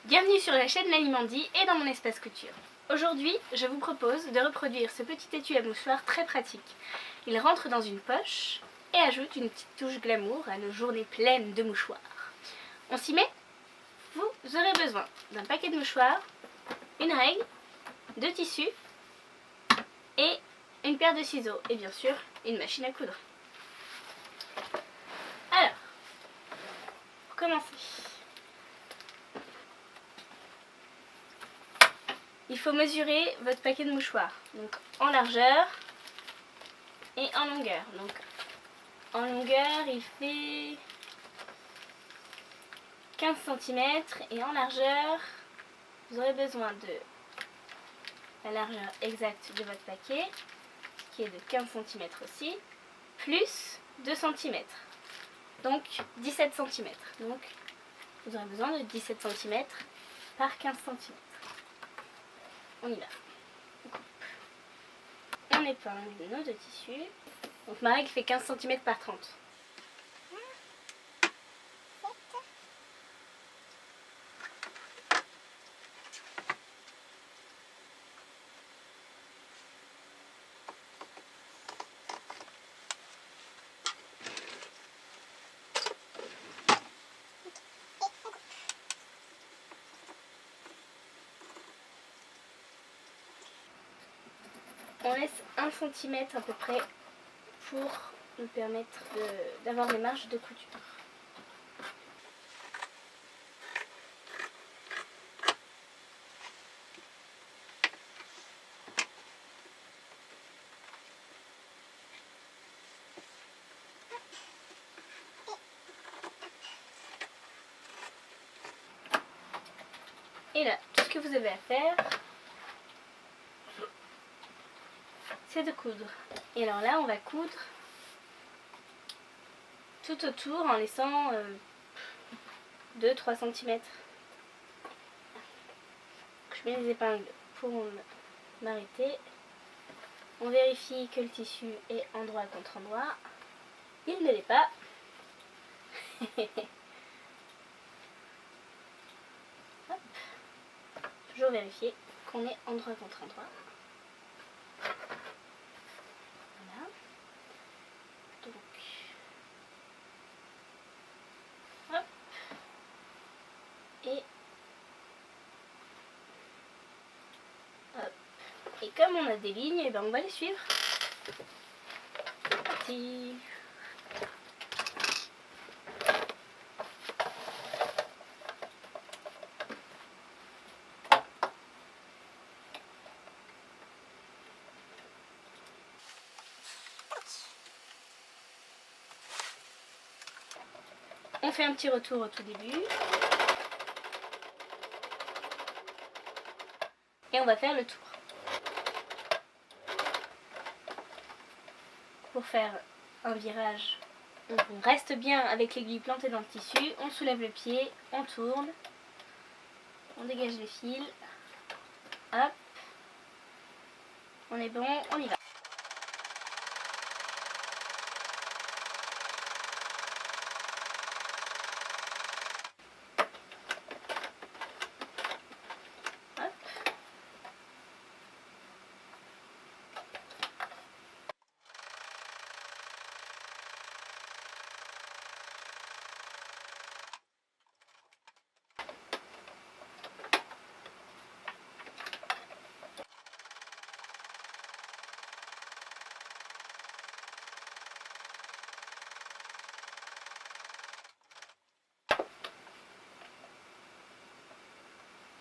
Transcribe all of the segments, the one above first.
Bienvenue sur la chaîne Lalimandy et dans mon espace couture. Aujourd'hui, je vous propose de reproduire ce petit étui à mouchoir très pratique. Il rentre dans une poche et ajoute une petite touche glamour à nos journées pleines de mouchoirs. On s'y met? Vous aurez besoin d'un paquet de mouchoirs, une règle, de tissus et une paire de ciseaux et bien sûr une machine à coudre. Alors, pour commencer, il faut mesurer votre paquet de mouchoirs, donc en largeur et en longueur. Donc en longueur, il fait 15 cm et en largeur, vous aurez besoin de la largeur exacte de votre paquet, qui est de 15 cm aussi, plus 2 cm, donc 17 cm. Donc vous aurez besoin de 17 cm par 15 cm. On y va. On épingle nos deux tissus. Donc ma règle fait 15 cm par 30. On laisse 1 cm à peu près pour nous permettre d'avoir des marges de couture. Et là, tout ce que vous avez à faire, c'est de coudre. Et alors là, on va coudre tout autour en laissant 2-3 cm. Je mets les épingles pour m'arrêter. On vérifie que le tissu est endroit contre endroit. Il ne l'est pas. Hop. Toujours vérifier qu'on est endroit contre endroit. Voilà. Donc, hop. Et hop. Et comme on a des lignes, et ben on va les suivre. C'est parti. On fait un petit retour au tout début. Et on va faire le tour. Pour faire un virage, on reste bien avec l'aiguille plantée dans le tissu, on soulève le pied, on tourne, on dégage les fils, hop, on est bon, on y va. Hop.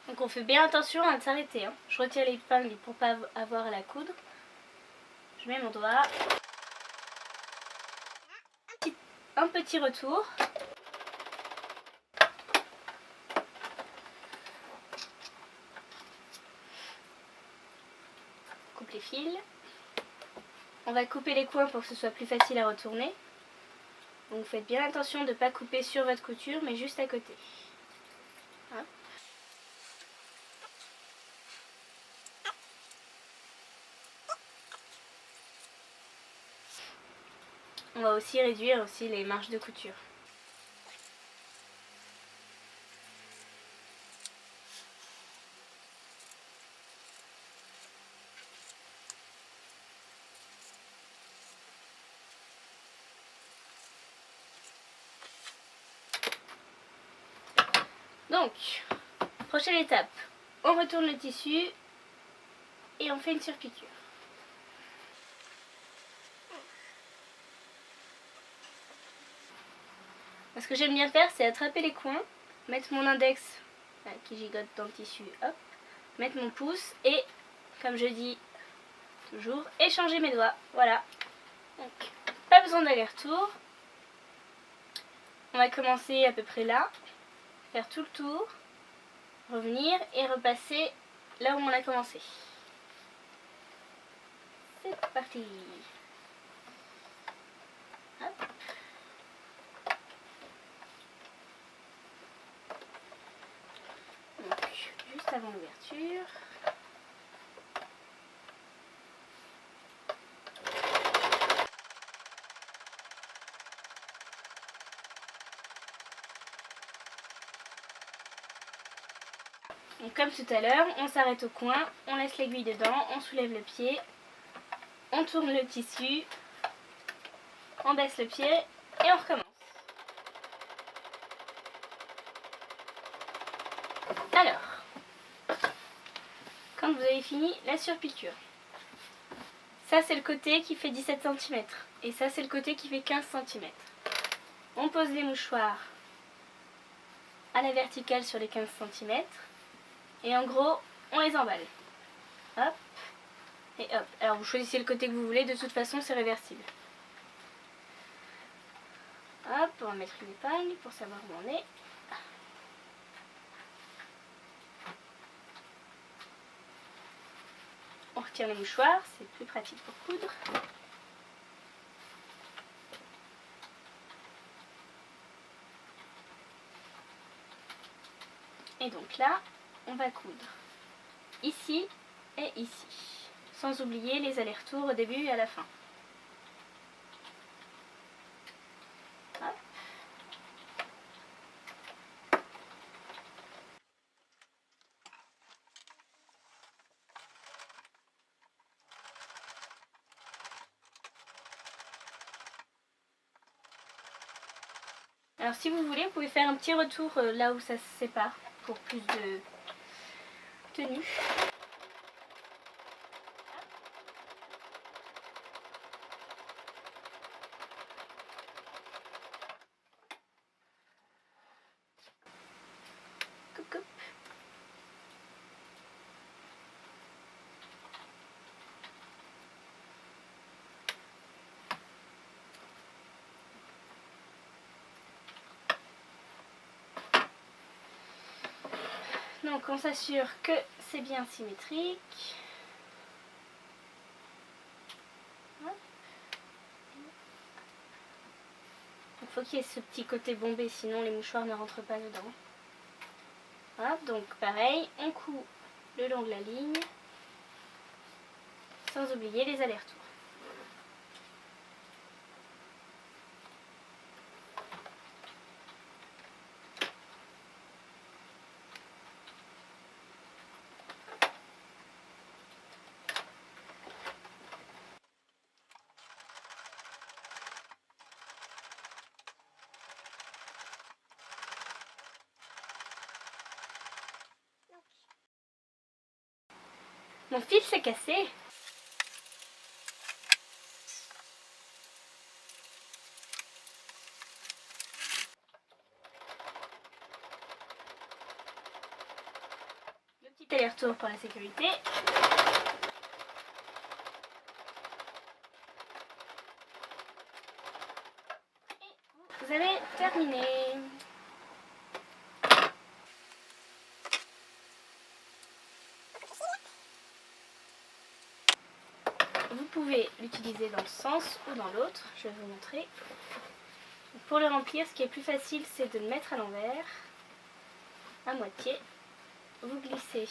Donc on fait bien attention à ne s'arrêter. Je retire l'épingle pour ne pas avoir à la coudre. Je mets mon doigt. Un petit retour. Coupe les fils. On va couper les coins pour que ce soit plus facile à retourner. Donc faites bien attention de ne pas couper sur votre couture, mais juste à côté. Hop. On va aussi réduire les marges de couture. Donc, prochaine étape, on retourne le tissu et on fait une surpiqûre. Ce que j'aime bien faire, c'est attraper les coins, mettre mon index qui gigote dans le tissu, hop, mettre mon pouce et, comme je dis toujours, échanger mes doigts. Voilà. Donc, pas besoin d'aller-retour. On va commencer à peu près là, faire tout le tour, revenir et repasser là où on a commencé. C'est parti. Hop. Donc, juste avant l'ouverture. Donc, comme tout à l'heure, on s'arrête au coin, on laisse l'aiguille dedans, on soulève le pied, on tourne le tissu, on baisse le pied et on recommence. Alors, quand vous avez fini la surpiqûre, ça c'est le côté qui fait 17 cm et ça c'est le côté qui fait 15 cm. On pose les mouchoirs à la verticale sur les 15 cm et en gros on les emballe. Hop et hop. Alors vous choisissez le côté que vous voulez, de toute façon c'est réversible. Hop, on va mettre une épingle pour savoir où on est. On retire les mouchoirs, c'est plus pratique pour coudre. Et donc là, on va coudre ici et ici, sans oublier les allers-retours au début et à la fin. Hop. Alors si vous voulez, vous pouvez faire un petit retour là où ça se sépare pour plus de tenue. Coupe, coupe. Donc on s'assure que c'est bien symétrique. Il faut qu'il y ait ce petit côté bombé, sinon les mouchoirs ne rentrent pas dedans. Hop, donc pareil, on coud le long de la ligne, sans oublier les allers-retours. Mon fil s'est cassé. Le petit aller-retour pour la sécurité. Et vous avez terminé. Vous pouvez l'utiliser dans le sens ou dans l'autre, je vais vous montrer. Pour le remplir, ce qui est plus facile, c'est de le mettre à l'envers, à moitié. Vous glissez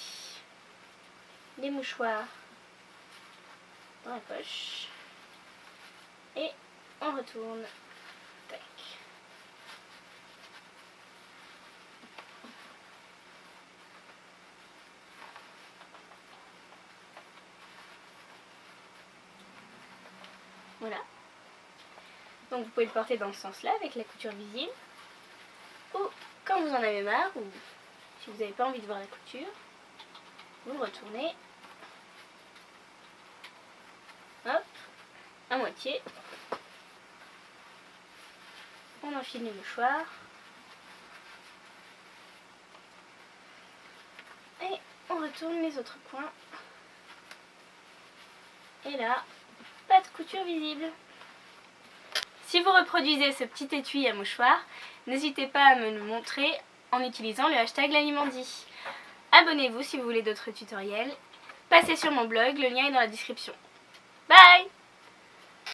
les mouchoirs dans la poche et on retourne. Tac. Voilà. Donc vous pouvez le porter dans ce sens-là avec la couture visible, ou quand vous en avez marre, ou Si vous n'avez pas envie de voir la couture, vous retournez, hop, à moitié, on enfile le mouchoir, et on retourne les autres coins, et là, pas de couture visible. Si vous reproduisez ce petit étui à mouchoir, n'hésitez pas à me le montrer en utilisant le hashtag Lalimandy. Abonnez-vous si vous voulez d'autres tutoriels. Passez sur mon blog, le lien est dans la description. Bye!